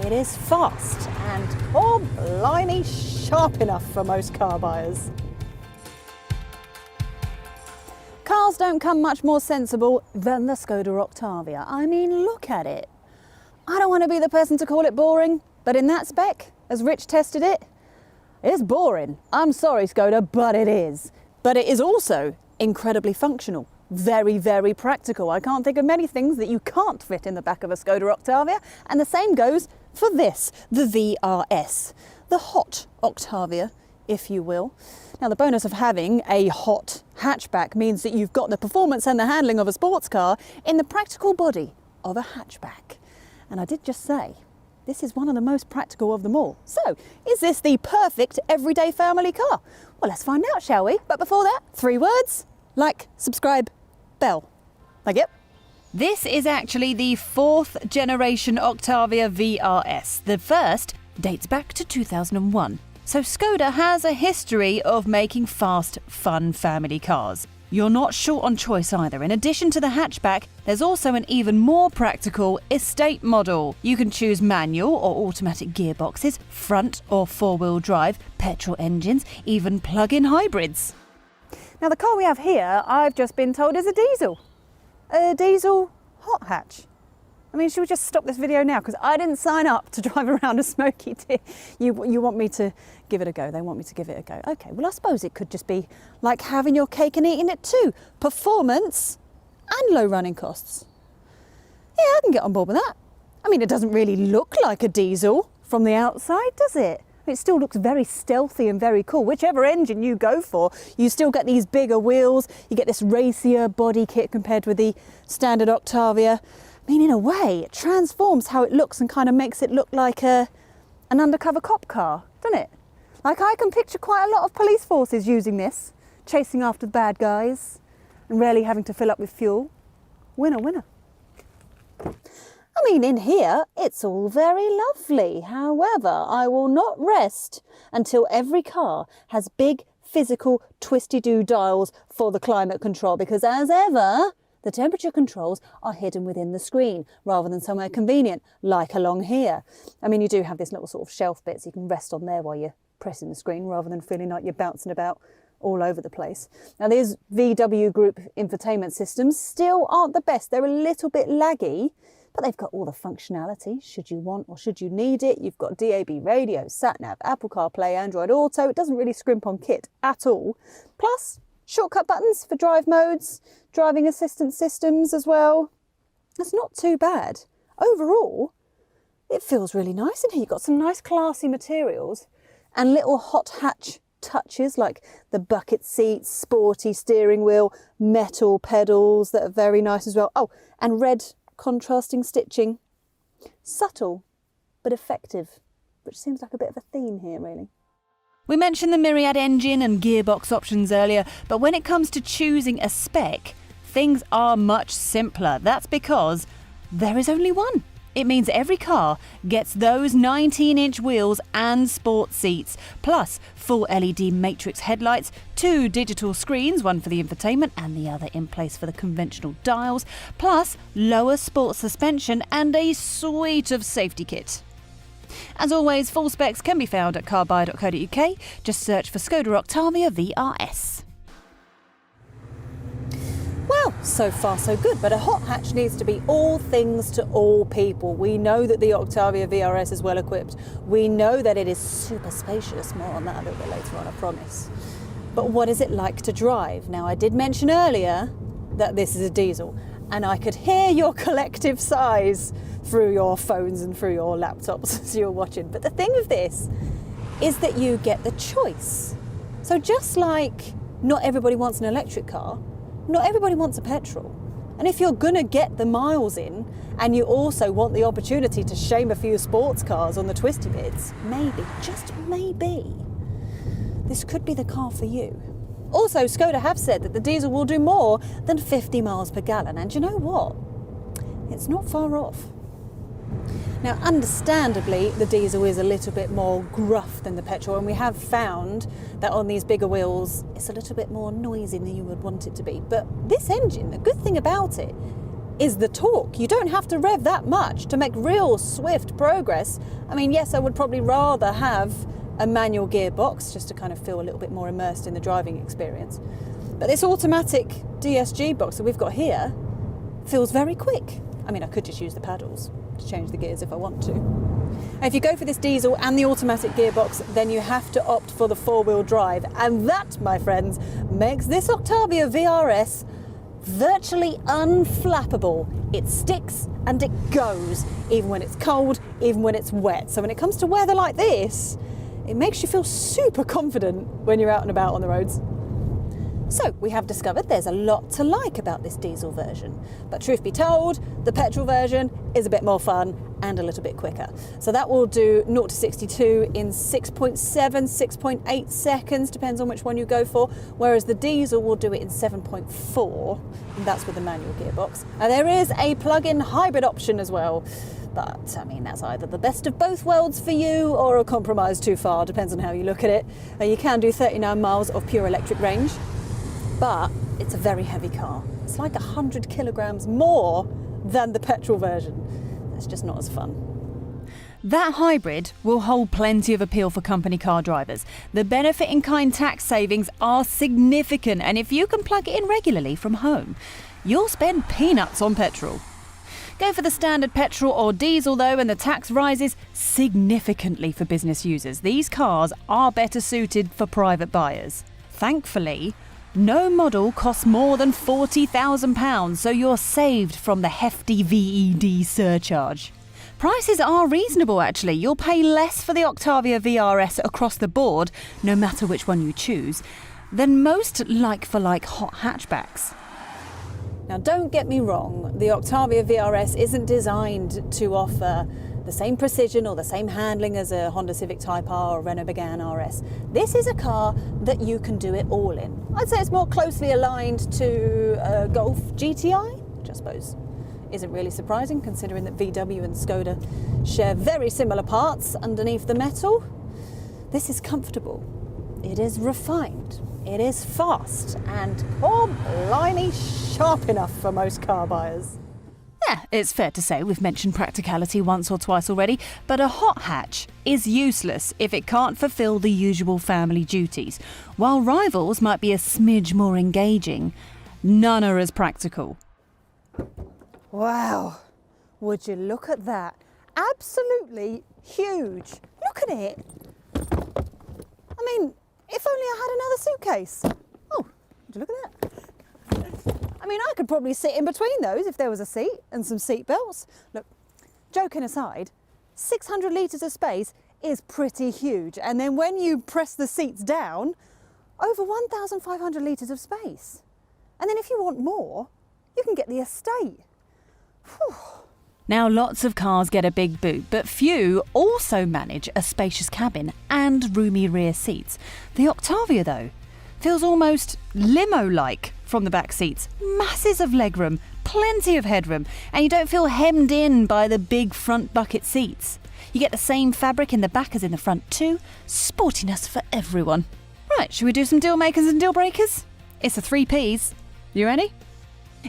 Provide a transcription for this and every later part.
It is fast and, oh blimey, sharp enough for most car buyers. Cars don't come much more sensible than the Skoda Octavia. I mean, look at it. I don't want to be the person to call it boring, but in that spec, as Rich tested it, it's boring. I'm sorry, Skoda, but it is. But it is also incredibly functional. Very, very practical. I can't think of many things that you can't fit in the back of a Skoda Octavia, and the same goes for this, the vRS, the hot Octavia, if you will. Now, the bonus of having a hot hatchback means that you've got the performance and the handling of a sports car in the practical body of a hatchback. And I did just say, this is one of the most practical of them all. So, is this the perfect everyday family car? Well, let's find out, shall we? But before that, 3 words: like, subscribe, bell. Like it? This is actually the 4th generation Octavia vRS. The first dates back to 2001. So Skoda has a history of making fast, fun family cars. You're not short on choice either. In addition to the hatchback, there's also an even more practical estate model. You can choose manual or automatic gearboxes, front or 4-wheel drive, petrol engines, even plug-in hybrids. Now, the car we have here, I've just been told, is a diesel. A diesel hot hatch. I mean, should we just stop this video now? Because I didn't sign up to drive around a smoky tea. You want me to give it a go. They want me to give it a go. Okay, well, I suppose it could just be like having your cake and eating it too. Performance and low running costs. Yeah, I can get on board with that. I mean, it doesn't really look like a diesel from the outside, does it? It still looks very stealthy and very cool. Whichever engine you go for, you still get these bigger wheels, you get this racier body kit compared with the standard Octavia. I mean, in a way, it transforms how it looks and kind of makes it look like an undercover cop car, doesn't it? Like, I can picture quite a lot of police forces using this, chasing after the bad guys and rarely having to fill up with fuel. Winner, winner. I mean, in here, it's all very lovely. However, I will not rest until every car has big, physical, twisty-do dials for the climate control, because as ever, the temperature controls are hidden within the screen rather than somewhere convenient, like along here. I mean, you do have this little sort of shelf bit so you can rest on there while you're pressing the screen rather than feeling like you're bouncing about all over the place. Now, these VW Group infotainment systems still aren't the best. They're a little bit laggy, but they've got all the functionality should you want or should you need it. You've got DAB radio, sat-nav, Apple CarPlay, Android Auto. It doesn't really scrimp on kit at all. Plus, shortcut buttons for drive modes, driving assistance systems as well. That's not too bad. Overall, it feels really nice in here. You've got some nice classy materials and little hot hatch touches like the bucket seats, sporty steering wheel, metal pedals that are very nice as well. Oh, and red contrasting stitching. Subtle, but effective, which seems like a bit of a theme here, really. We mentioned the myriad engine and gearbox options earlier, but when it comes to choosing a spec, things are much simpler. That's because there is only one. It means every car gets those 19-inch wheels and sports seats, plus full LED matrix headlights, 2 digital screens, one for the infotainment and the other in place for the conventional dials, plus lower sports suspension and a suite of safety kit. As always, full specs can be found at carbuy.co.uk. Just search for Skoda Octavia vRS. Well, so far so good, but a hot hatch needs to be all things to all people. We know that the Octavia vRS is well equipped. We know that it is super spacious. More on that a little bit later on, I promise. But what is it like to drive? Now, I did mention earlier that this is a diesel, and I could hear your collective sighs through your phones and through your laptops as you're watching. But the thing with this is that you get the choice. So just like not everybody wants an electric car, not everybody wants a petrol. And if you're gonna get the miles in and you also want the opportunity to shame a few sports cars on the twisty bits, maybe, just maybe, this could be the car for you. Also, Skoda have said that the diesel will do more than 50 miles per gallon, and you know what? It's not far off. Now, understandably, the diesel is a little bit more gruff than the petrol, and we have found that on these bigger wheels, it's a little bit more noisy than you would want it to be. But this engine, the good thing about it is the torque. You don't have to rev that much to make real swift progress. I mean, yes, I would probably rather have a manual gearbox just to kind of feel a little bit more immersed in the driving experience. But this automatic DSG box that we've got here feels very quick. I mean, I could just use the paddles to change the gears if I want to. And if you go for this diesel and the automatic gearbox, then you have to opt for the four-wheel drive. And that, my friends, makes this Octavia vRS virtually unflappable. It sticks and it goes, even when it's cold, even when it's wet. So when it comes to weather like this, it makes you feel super confident when you're out and about on the roads. So we have discovered there's a lot to like about this diesel version, but truth be told, the petrol version is a bit more fun and a little bit quicker. So that will do 0 to 62 in 6.7, 6.8 seconds, depends on which one you go for, whereas the diesel will do it in 7.4, and that's with the manual gearbox. And there is a plug-in hybrid option as well, but I mean, that's either the best of both worlds for you or a compromise too far, depends on how you look at it. You can do 39 miles of pure electric range, but it's a very heavy car. It's like 100 kilograms more than the petrol version. That's just not as fun. That hybrid will hold plenty of appeal for company car drivers. The benefit in kind tax savings are significant, and if you can plug it in regularly from home, you'll spend peanuts on petrol. Go for the standard petrol or diesel though, and the tax rises significantly for business users. These cars are better suited for private buyers. Thankfully, no model costs more than £40,000, so you're saved from the hefty VED surcharge. Prices are reasonable actually. You'll pay less for the Octavia vRS across the board, no matter which one you choose, than most like-for-like hot hatchbacks. Now don't get me wrong, the Octavia vRS isn't designed to offer the same precision or the same handling as a Honda Civic Type R or Renault Megane RS. This is a car that you can do it all in. I'd say it's more closely aligned to a Golf GTI, which I suppose isn't really surprising considering that VW and Skoda share very similar parts underneath the metal. This is comfortable, it is refined, it is fast, and oh blimey, sharp enough for most car buyers. Yeah, it's fair to say we've mentioned practicality once or twice already, but a hot hatch is useless if it can't fulfill the usual family duties. While rivals might be a smidge more engaging, none are as practical. Wow, would you look at that? Absolutely huge. Look at it. I mean, if only I had another suitcase. Oh, would you look at that? I mean, I could probably sit in between those if there was a seat and some seat belts. Look, joking aside, 600 litres of space is pretty huge. And then when you press the seats down, over 1,500 litres of space. And then if you want more, you can get the estate. Whew. Now, lots of cars get a big boot, but few also manage a spacious cabin and roomy rear seats. The Octavia, though, feels almost limo-like from the back seats. Masses of legroom, plenty of headroom, and you don't feel hemmed in by the big front bucket seats. You get the same fabric in the back as in the front too. Sportiness for everyone. Right, should we do some deal makers and deal breakers? It's the 3 Ps. You ready?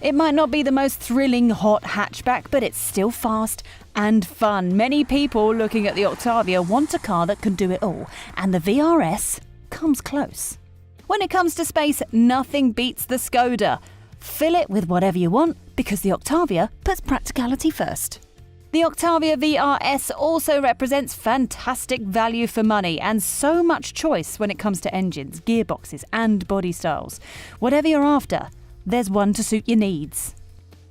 It might not be the most thrilling hot hatchback, but it's still fast and fun. Many people looking at the Octavia want a car that can do it all, and the vRS comes close. When it comes to space, nothing beats the Skoda. Fill it with whatever you want, because the Octavia puts practicality first. The Octavia vRS also represents fantastic value for money and so much choice when it comes to engines, gearboxes and body styles. Whatever you're after, there's one to suit your needs.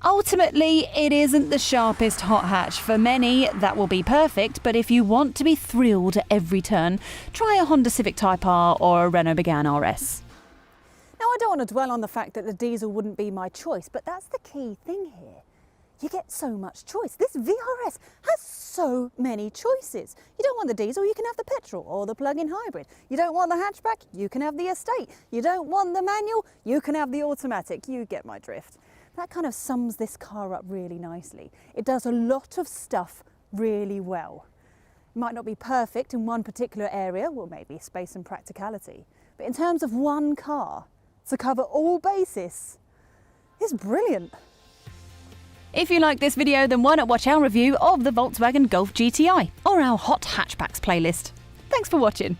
Ultimately, it isn't the sharpest hot hatch. For many, that will be perfect, but if you want to be thrilled at every turn, try a Honda Civic Type R or a Renault Megane RS. Now, I don't want to dwell on the fact that the diesel wouldn't be my choice, but that's the key thing here. You get so much choice. This vRS has so many choices. You don't want the diesel, you can have the petrol or the plug-in hybrid. You don't want the hatchback, you can have the estate. You don't want the manual, you can have the automatic. You get my drift. That kind of sums this car up really nicely. It does a lot of stuff really well. It might not be perfect in one particular area, well, maybe space and practicality, but in terms of one car to cover all bases, it's brilliant. If you like this video, then why not watch our review of the Volkswagen Golf GTI or our Hot Hatchbacks playlist. Thanks for watching.